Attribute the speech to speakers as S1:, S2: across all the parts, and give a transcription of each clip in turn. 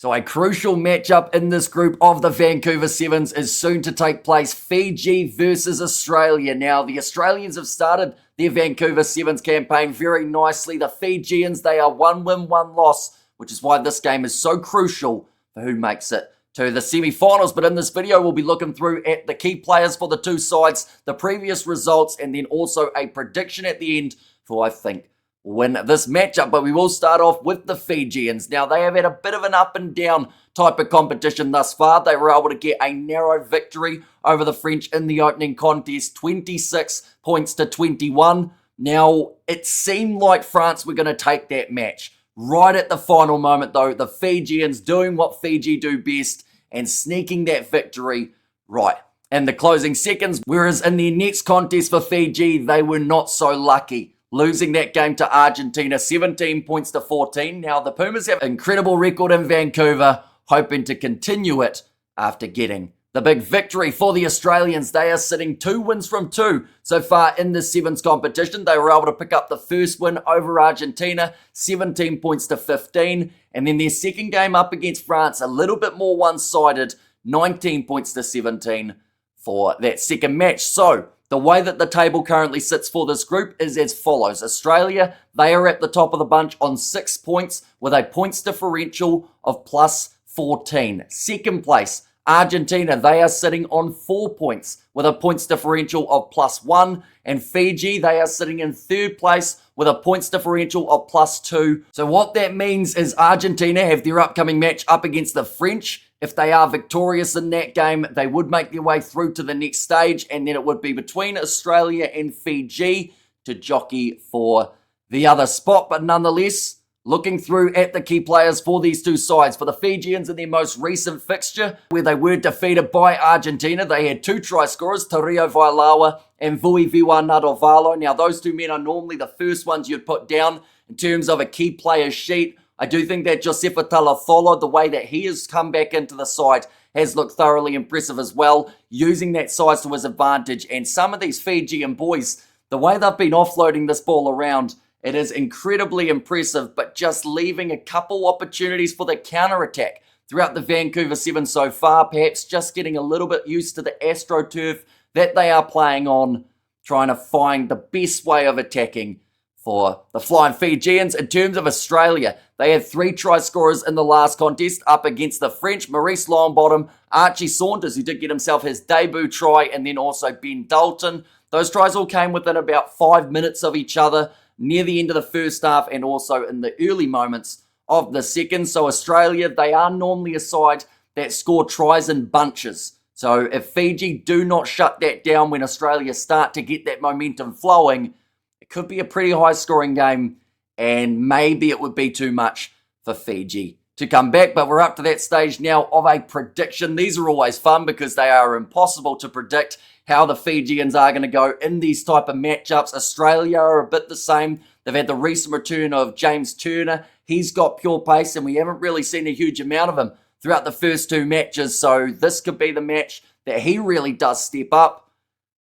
S1: So a crucial matchup in this group of the Vancouver Sevens is soon to take place. Fiji versus Australia. Now, the Australians have started their Vancouver Sevens campaign very nicely. The Fijians, they are 1 win, 1 loss, which is why this game is so crucial for who makes it to the semi-finals. But in this video, we'll be looking through at the key players for the two sides, the previous results, and then also a prediction at the end for, I think, win this matchup. But we will start off with the Fijians. Now, they have had a bit of an up and down type of competition thus far. They were able to get a narrow victory over the French in the opening contest, 26 points to 21. Now, it seemed like France were going to take that match. Right at the final moment, though, the Fijians doing what Fiji do best and sneaking that victory right in the closing seconds. Whereas in their next contest for Fiji, they were not so lucky, losing that game to Argentina, 17 points to 14. Now, the Pumas have an incredible record in Vancouver, hoping to continue it after getting the big victory for the Australians. They are sitting 2 wins from 2 so far in the Sevens competition. They were able to pick up the first win over Argentina, 17 points to 15. And then their second game up against France, a little bit more one-sided, 19 points to 17 for that second match. So, the way that the table currently sits for this group is as follows. Australia, they are at the top of the bunch on 6 points with a points differential of plus 14. Second place, Argentina, they are sitting on 4 points with a points differential of plus 1. And Fiji, they are sitting in third place with a points differential of plus 2. So what that means is Argentina have their upcoming match up against the French. If they are victorious in that game, they would make their way through to the next stage, and then it would be between Australia and Fiji to jockey for the other spot. But nonetheless, looking through at the key players for these two sides, for the Fijians in their most recent fixture, where they were defeated by Argentina, they had 2 try scorers, Tario Vailawa and Vuiviwa Nadovalo. Now, those 2 men are normally the first ones you'd put down in terms of a key players sheet. I do think that Josefa Talatholo, the way that he has come back into the side, has looked thoroughly impressive as well, using that size to his advantage. And some of these Fijian boys, the way they've been offloading this ball around, it is incredibly impressive, but just leaving a couple opportunities for the counter-attack throughout the Vancouver Sevens so far, perhaps just getting a little bit used to the AstroTurf that they are playing on, trying to find the best way of attacking for the Flying Fijians. In terms of Australia, they had 3 try scorers in the last contest up against the French, Maurice Longbottom, Archie Saunders, who did get himself his debut try, and then also Ben Dalton. Those tries all came within about 5 minutes of each other, near the end of the first half and also in the early moments of the second. So Australia, they are normally a side that score tries in bunches. So if Fiji do not shut that down when Australia start to get that momentum flowing, it could be a pretty high scoring game, and maybe it would be too much for Fiji to come back. But we're up to that stage now of a prediction. These are always fun because they are impossible to predict how the Fijians are going to go in these type of matchups. Australia are a bit the same. They've had the recent return of James Turner. He's got pure pace, and we haven't really seen a huge amount of him throughout the first 2 matches. So this could be the match that he really does step up.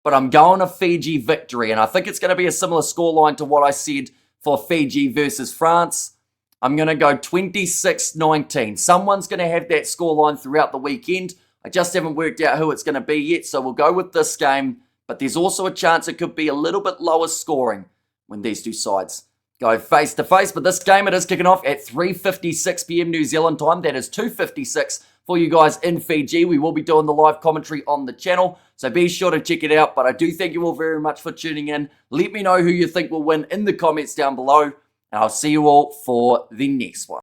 S1: But I'm going a Fiji victory, and I think it's going to be a similar scoreline to what I said for Fiji versus France. I'm going to go 26-19. Someone's going to have that scoreline throughout the weekend. I just haven't worked out who it's going to be yet, so we'll go with this game. But there's also a chance it could be a little bit lower scoring when these two sides go face-to-face. But this game, it is kicking off at 3:56 p.m. New Zealand time. That is 2:56 for you guys in Fiji. We will be doing the live commentary on the channel, so be sure to check it out. But I do thank you all very much for tuning in. Let me know who you think will win in the comments down below, and I'll see you all for the next one.